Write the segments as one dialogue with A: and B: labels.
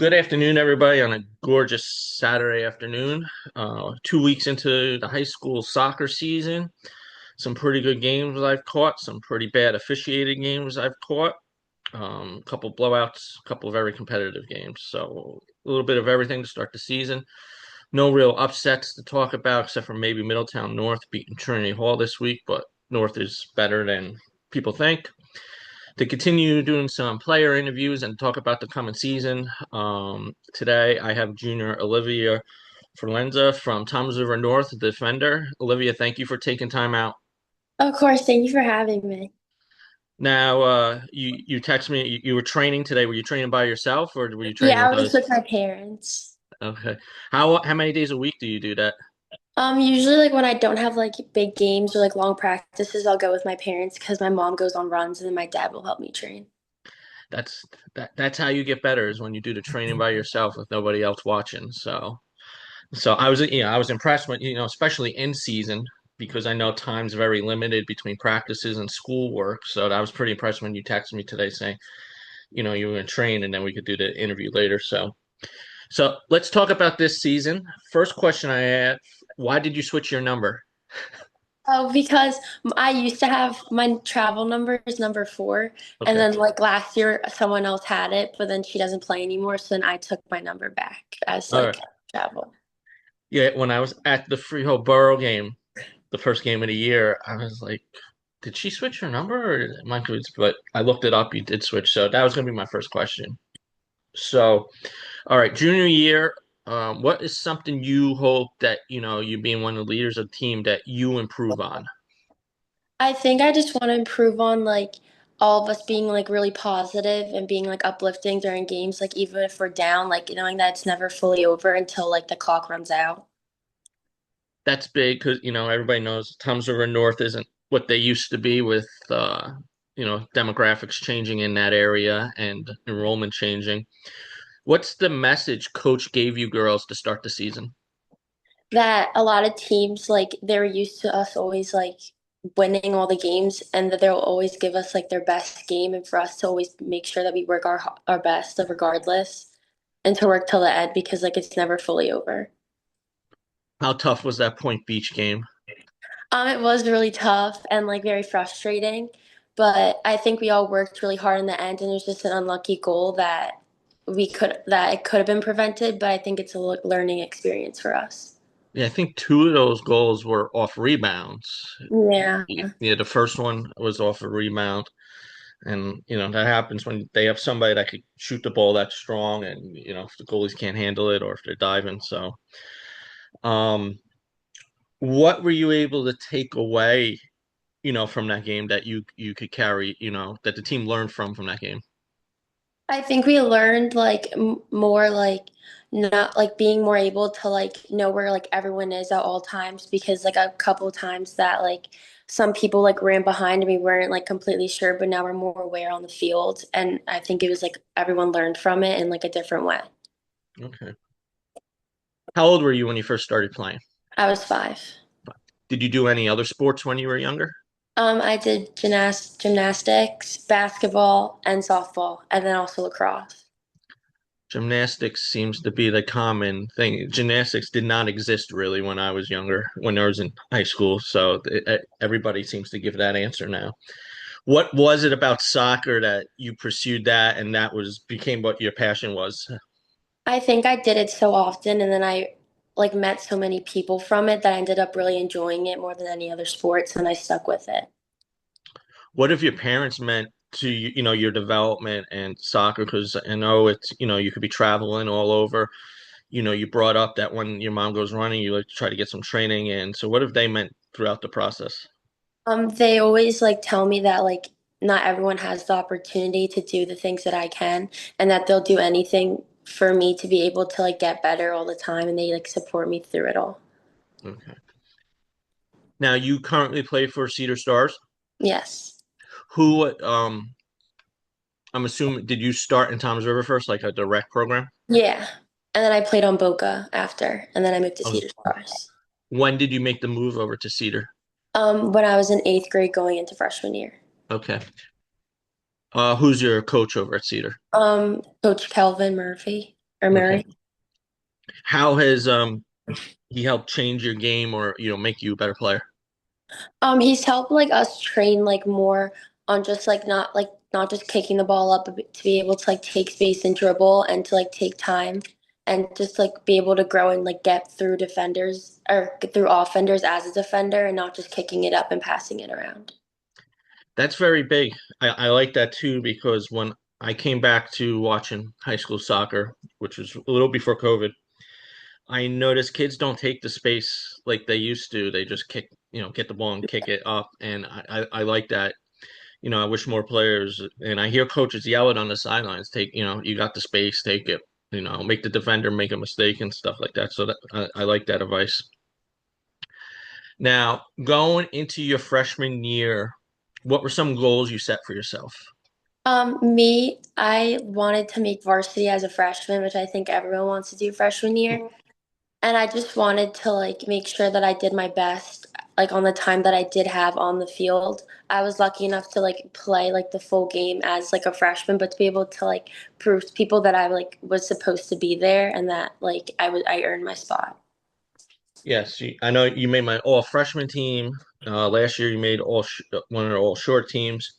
A: Good afternoon, everybody, on a gorgeous Saturday afternoon. 2 weeks into the high school soccer season. Some pretty good games I've caught, some pretty bad officiated games I've caught, a couple blowouts, a couple very competitive games. So a little bit of everything to start the season. No real upsets to talk about except for maybe Middletown North beating Trinity Hall this week, but North is better than people think to continue doing some player interviews and talk about the coming season. Today, I have junior Olivia Forlenza from Toms River North, defender. Olivia, thank you for taking time out.
B: Of course, thank you for having me.
A: Now, you text me. You were training today. Were you training by yourself or were you training
B: Yeah,
A: with
B: I was
A: others?
B: with my parents.
A: Okay. How many days a week do you do that?
B: Usually like when I don't have like big games or like long practices, I'll go with my parents because my mom goes on runs and then my dad will help me train.
A: That's that's how you get better is when you do the training by yourself with nobody else watching. So I was impressed when, especially in season because I know time's very limited between practices and schoolwork. So I was pretty impressed when you texted me today saying, you were going to train and then we could do the interview later. So let's talk about this season. First question I had, why did you switch your number?
B: Oh, because I used to have my travel number is number 4, and
A: Okay.
B: then like last year someone else had it, but then she doesn't play anymore, so then I took my number back as
A: All right.
B: like travel.
A: Yeah, when I was at the Freehold Borough game, the first game of the year, I was like, did she switch her number or did mine? But I looked it up. You did switch. So that was going to be my first question. So, all right, junior year, what is something you hope that, you being one of the leaders of the team that you improve on?
B: I think I just want to improve on like all of us being like really positive and being like uplifting during games, like even if we're down, like knowing that it's never fully over until like the clock runs out.
A: That's big because, everybody knows Toms River North isn't what they used to be with, demographics changing in that area and enrollment changing. What's the message coach gave you girls to start the season?
B: That a lot of teams like they're used to us always like winning all the games and that they'll always give us like their best game and for us to always make sure that we work our best regardless and to work till the end because like it's never fully over.
A: How tough was that Point Beach game?
B: It was really tough and like very frustrating, but I think we all worked really hard in the end, and it was just an unlucky goal that it could have been prevented. But I think it's a learning experience for us.
A: Yeah, I think two of those goals were off rebounds.
B: Yeah.
A: Yeah, the first one was off a rebound. And, that happens when they have somebody that could shoot the ball that strong and, if the goalies can't handle it or if they're diving. So, um, what were you able to take away, from that game that you could carry, that the team learned from that game?
B: I think we learned like more like not like being more able to like know where like everyone is at all times because like a couple of times that like some people like ran behind and we weren't like completely sure, but now we're more aware on the field, and I think it was like everyone learned from it in like a different way.
A: Okay. How old were you when you first started playing?
B: I was 5.
A: Did you do any other sports when you were younger?
B: I did gymnastics, basketball, and softball, and then also lacrosse.
A: Gymnastics seems to be the common thing. Gymnastics did not exist really when I was younger, when I was in high school. So everybody seems to give that answer now. What was it about soccer that you pursued that and that was became what your passion was?
B: I think I did it so often, and then I like met so many people from it that I ended up really enjoying it more than any other sports, and I stuck with it.
A: What have your parents meant to your development and soccer? Because I know it's you could be traveling all over. You brought up that when your mom goes running, you like to try to get some training in. So what have they meant throughout the process?
B: They always like tell me that like not everyone has the opportunity to do the things that I can, and that they'll do anything for me to be able to like get better all the time, and they like support me through it all.
A: Okay. Now you currently play for Cedar Stars.
B: Yes.
A: Who I'm assuming did you start in Tom's River first, like a direct program?
B: Yeah. And then I played on Boca after, and then I moved to
A: Oh,
B: Cedar Stars.
A: when did you make the move over to Cedar?
B: When I was in 8th grade going into freshman year.
A: Okay. Who's your coach over at Cedar?
B: Coach Kelvin Murphy. or
A: Okay.
B: Murray.
A: How has he helped change your game or make you a better player?
B: He's helped like us train like more on just like not just kicking the ball up, but to be able to like take space and dribble and to like take time and just like be able to grow and like get through defenders or get through offenders as a defender and not just kicking it up and passing it around.
A: That's very big. I like that too because when I came back to watching high school soccer, which was a little before COVID, I noticed kids don't take the space like they used to. They just kick, get the ball and kick it up. And I like that. I wish more players, and I hear coaches yell it on the sidelines, take, you got the space, take it, make the defender make a mistake and stuff like that. So that I like that advice. Now, going into your freshman year, what were some goals you set for yourself?
B: I wanted to make varsity as a freshman, which I think everyone wants to do freshman year. And I just wanted to like make sure that I did my best like on the time that I did have on the field. I was lucky enough to like play like the full game as like a freshman, but to be able to like prove to people that I like was supposed to be there and that like I earned my spot.
A: Yes, I know you made my all freshman team. Last year, you made one of the all short teams.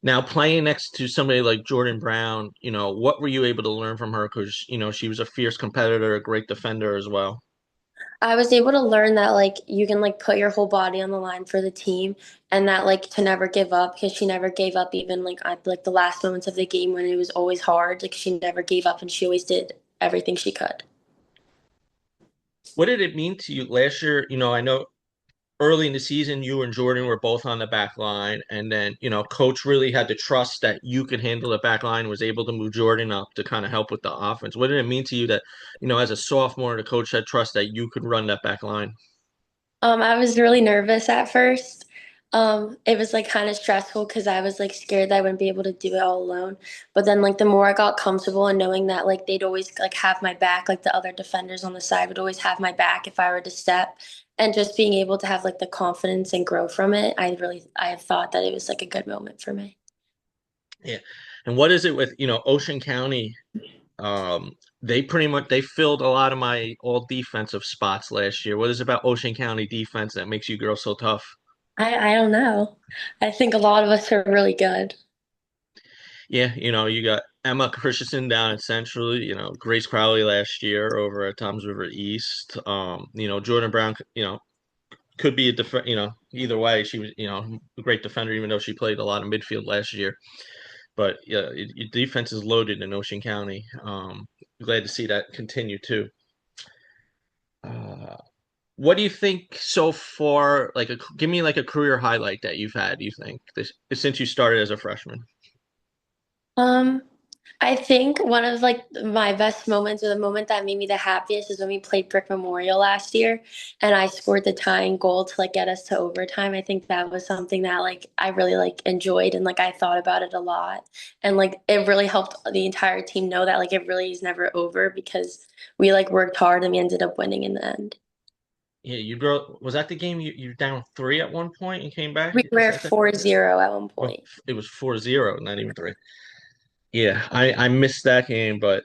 A: Now, playing next to somebody like Jordan Brown, what were you able to learn from her? Because, she was a fierce competitor, a great defender as well.
B: I was able to learn that like you can like put your whole body on the line for the team and that like to never give up because she never gave up even like at like the last moments of the game when it was always hard. Like she never gave up and she always did everything she could.
A: What did it mean to you last year? I know early in the season, you and Jordan were both on the back line, and then coach really had to trust that you could handle the back line, was able to move Jordan up to kind of help with the offense. What did it mean to you that as a sophomore, the coach had trust that you could run that back line?
B: I was really nervous at first. It was like kind of stressful because I was like scared that I wouldn't be able to do it all alone. But then like the more I got comfortable and knowing that like they'd always like have my back, like the other defenders on the side would always have my back if I were to step, and just being able to have like the confidence and grow from it, I thought that it was like a good moment for me.
A: Yeah. And what is it with Ocean County? They pretty much they filled a lot of my all defensive spots last year. What is it about Ocean County defense that makes you girls so tough?
B: I don't know. I think a lot of us are really good.
A: Yeah, you got Emma Christensen down at Central, Grace Crowley last year over at Toms River East. Jordan Brown, could be a either way. She was, a great defender, even though she played a lot of midfield last year. But yeah, your defense is loaded in Ocean County. Glad to see that continue too. Uh, what do you think so far? Give me like a career highlight that you've had. You think this since you started as a freshman?
B: Um, I think one of like my best moments or the moment that made me the happiest is when we played Brick Memorial last year and I scored the tying goal to like get us to overtime. I think that was something that like I really like enjoyed and like I thought about it a lot. And like it really helped the entire team know that like it really is never over because we like worked hard and we ended up winning in the end.
A: Yeah, you girl was that the game you down three at one point and came back?
B: We
A: Is
B: were
A: that the
B: 4-0 at one
A: oh,
B: point.
A: it was 4-0, not even three. Yeah, I missed that game, but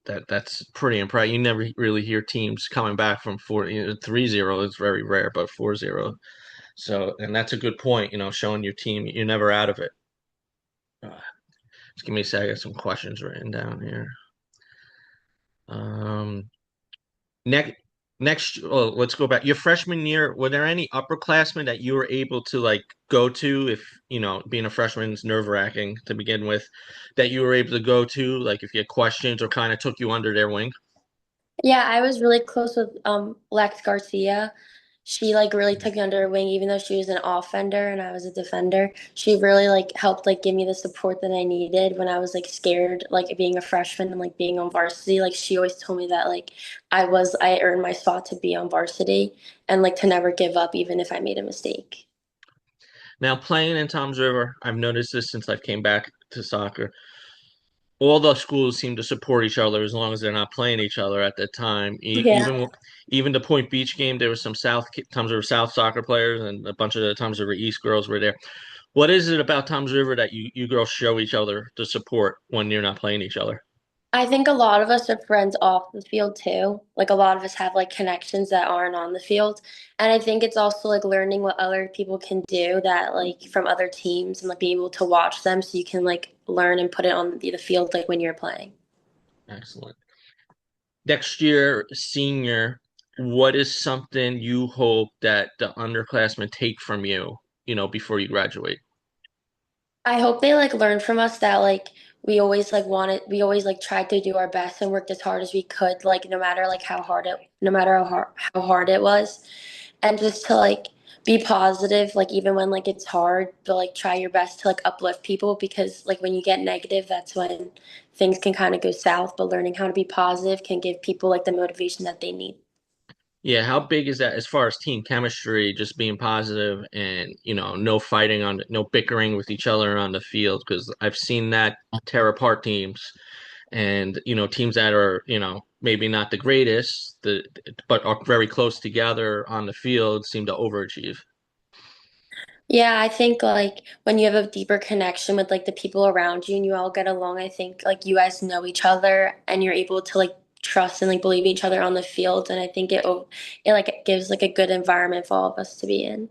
A: that's pretty impressive. You never really hear teams coming back from 3-0 is very rare, but 4-0. So, and that's a good point, showing your team you're never out of it. Just give me a second, I got some questions written down here. Um, next, let's go back. Your freshman year, were there any upperclassmen that you were able to like go to if, being a freshman is nerve-wracking to begin with, that you were able to go to, like if you had questions or kind of took you under their wing?
B: Yeah, I was really close with Lex Garcia. She like really took me under her wing, even though she was an offender and I was a defender. She really like helped like give me the support that I needed when I was like scared, like being a freshman and like being on varsity. Like she always told me that like I earned my spot to be on varsity and like to never give up even if I made a mistake.
A: Now, playing in Tom's River, I've noticed this since I came back to soccer. All the schools seem to support each other as long as they're not playing each other at that time.
B: Yeah.
A: Even the Point Beach game, there was some Tom's River South soccer players, and a bunch of the Tom's River East girls were there. What is it about Tom's River that you girls show each other to support when you're not playing each other?
B: I think a lot of us are friends off the field too. Like a lot of us have like connections that aren't on the field. And I think it's also like learning what other people can do that like from other teams and like being able to watch them so you can like learn and put it on the field like when you're playing.
A: Excellent. Next year, senior, what is something you hope that the underclassmen take from you, before you graduate?
B: I hope they like learn from us that like we always like tried to do our best and worked as hard as we could, like no matter how hard it was. And just to like be positive, like even when like it's hard, but like try your best to like uplift people because like when you get negative, that's when things can kind of go south. But learning how to be positive can give people like the motivation that they need.
A: Yeah, how big is that as far as team chemistry, just being positive and, no fighting no bickering with each other on the field? Because I've seen that tear apart teams and, teams that are, maybe not the greatest, but are very close together on the field seem to overachieve.
B: Yeah, I think like when you have a deeper connection with like the people around you and you all get along, I think like you guys know each other and you're able to like trust and like believe in each other on the field. And I think it like it gives like a good environment for all of us to be in.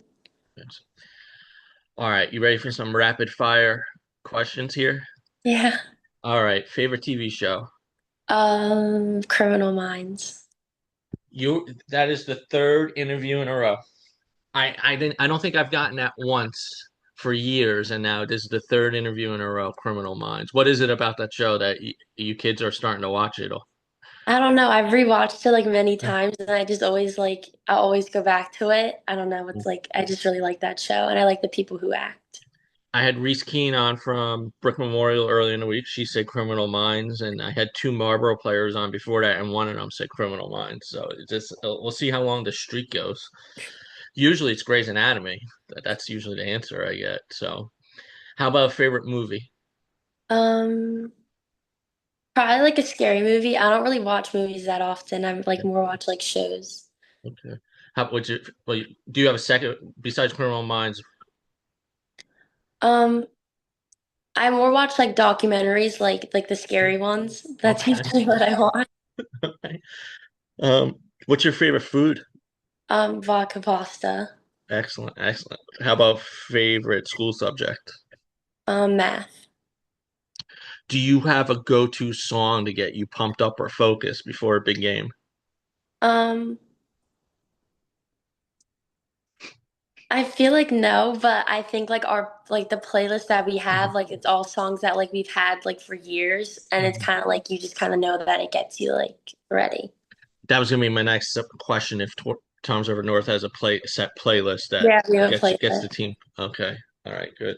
A: Yes. All right, you ready for some rapid fire questions here?
B: Yeah.
A: All right, favorite TV show?
B: Criminal Minds.
A: That is the third interview in a row. I don't think I've gotten that once for years, and now this is the third interview in a row. Criminal Minds. What is it about that show that you kids are starting to watch it?
B: I don't know. I've rewatched it like many times and I just always like I always go back to it. I don't know. It's like I just really like that show and I like the people who act.
A: I had Reese Keene on from Brick Memorial earlier in the week. She said Criminal Minds, and I had two Marlboro players on before that, and one of them said Criminal Minds. So we'll see how long the streak goes. Usually it's Grey's Anatomy. That's usually the answer I get. So, how about a favorite movie?
B: Um Probably like a scary movie. I don't really watch movies that often. I'm like more watch like shows.
A: Okay. How would you? Well, do you have a second besides Criminal Minds?
B: Um, I more watch like documentaries, like the scary ones. That's
A: Okay.
B: usually what I watch.
A: Okay. What's your favorite food?
B: Vodka pasta.
A: Excellent, excellent. How about favorite school subject?
B: Math.
A: Do you have a go-to song to get you pumped up or focused before a big game?
B: Um, I feel like no, but I think like our like the playlist that we have, like it's all songs that like we've had like for years, and it's
A: Mhm.
B: kind of like you just kind of know that it gets you like ready.
A: That was gonna be my next question. If Tom's River North has a set playlist that
B: Yeah, we have a
A: gets the
B: playlist.
A: team. Okay, all right, good.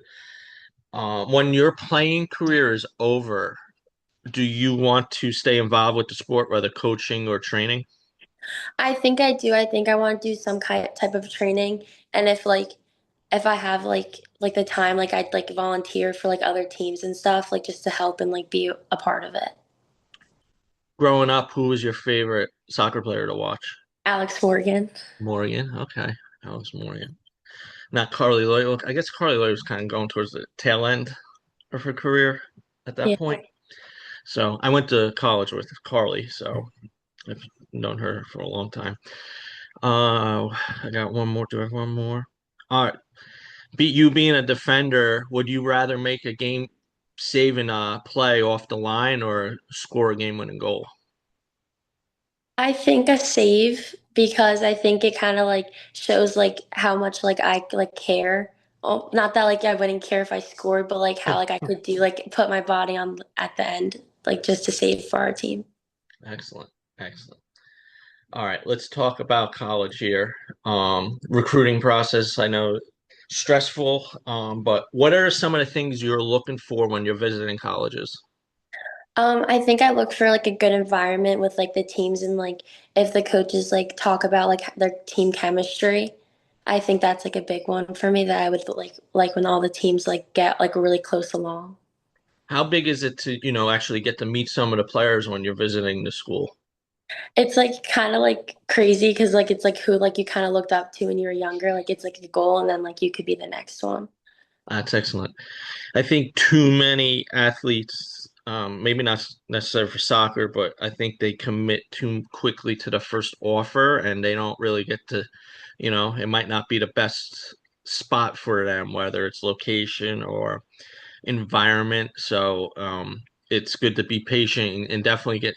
A: When your playing career is over, do you want to stay involved with the sport, whether coaching or training?
B: I think I do. I think I want to do some kind type of training, and if I have like the time, like I'd like volunteer for like other teams and stuff, like just to help and like be a part of it.
A: Growing up, who was your favorite soccer player to watch?
B: Alex Morgan.
A: Morgan. Okay, Alex Morgan. Not Carly Lloyd. Look, I guess Carly Lloyd was kind of going towards the tail end of her career at that
B: Yeah.
A: point. So I went to college with Carly, so I've known her for a long time. I got one more. Do I have one more? All right. You being a defender, would you rather make a game saving play off the line or score a game winning goal?
B: I think a save because I think it kind of like shows like how much like I like care. Oh, not that like I wouldn't care if I scored, but like how like I could do like put my body on at the end, like just to save for our team.
A: Excellent. Excellent. All right, let's talk about college here. Recruiting process, I know stressful, but what are some of the things you're looking for when you're visiting colleges?
B: I think I look for like a good environment with like the teams and like if the coaches like talk about like their team chemistry. I think that's like a big one for me that I would like when all the teams like get like really close along.
A: How big is it to, actually get to meet some of the players when you're visiting the school?
B: It's like kind of like crazy because like it's like who like you kind of looked up to when you were younger. Like it's like a goal and then like you could be the next one.
A: That's excellent. I think too many athletes. maybe not necessarily for soccer, but I think they commit too quickly to the first offer and they don't really get to, it might not be the best spot for them, whether it's location or environment. So it's good to be patient and definitely get,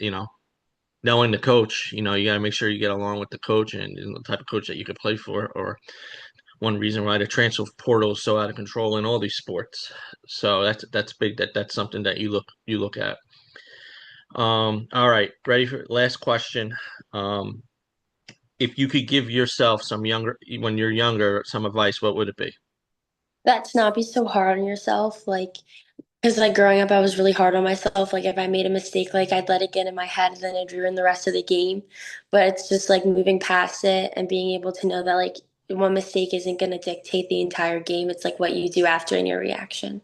A: knowing the coach, you got to make sure you get along with the coach and the type of coach that you could play for, or one reason why the transfer portal is so out of control in all these sports. So that's big. That's something that you look at. All right, ready for last question. Um, if you could give yourself when you're younger, some advice, what would it be?
B: That to not be so hard on yourself, like because like growing up, I was really hard on myself. Like if I made a mistake, like I'd let it get in my head, and then I'd ruin the rest of the game. But it's just like moving past it and being able to know that like one mistake isn't going to dictate the entire game. It's like what you do after and your reaction.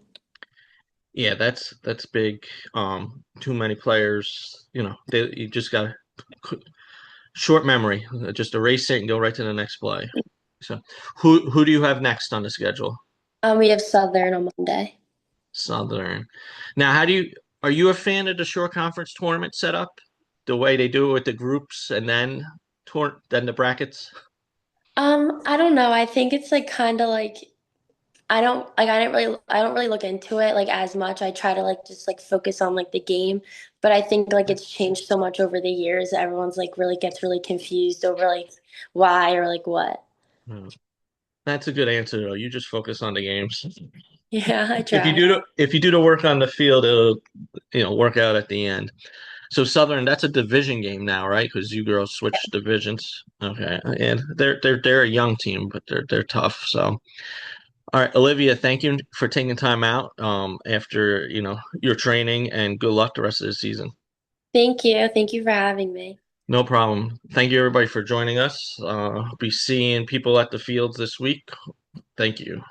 A: Yeah, that's big. Too many players, you just got short memory. Just erase it and go right to the next play. So, who do you have next on the schedule?
B: We have Southern on Monday.
A: Southern. Now, are you a fan of the short conference tournament setup? The way they do it with the groups and then the brackets?
B: I don't know. I think it's like kind of like I don't really look into it like as much. I try to like just like focus on like the game, but I think like it's changed so much over the years. Everyone's like really gets really confused over like why or like what.
A: Hmm. That's a good answer though. You just focus on the games.
B: Yeah, I
A: If you
B: try.
A: do the work on the field, it'll work out at the end. So Southern, that's a division game now, right? Because you girls switched divisions. Okay, and they're a young team, but they're tough. So, all right, Olivia, thank you for taking time out after your training, and good luck the rest of the season.
B: Thank you. Thank you for having me.
A: No problem. Thank you everybody for joining us. Be seeing people at the fields this week. Thank you.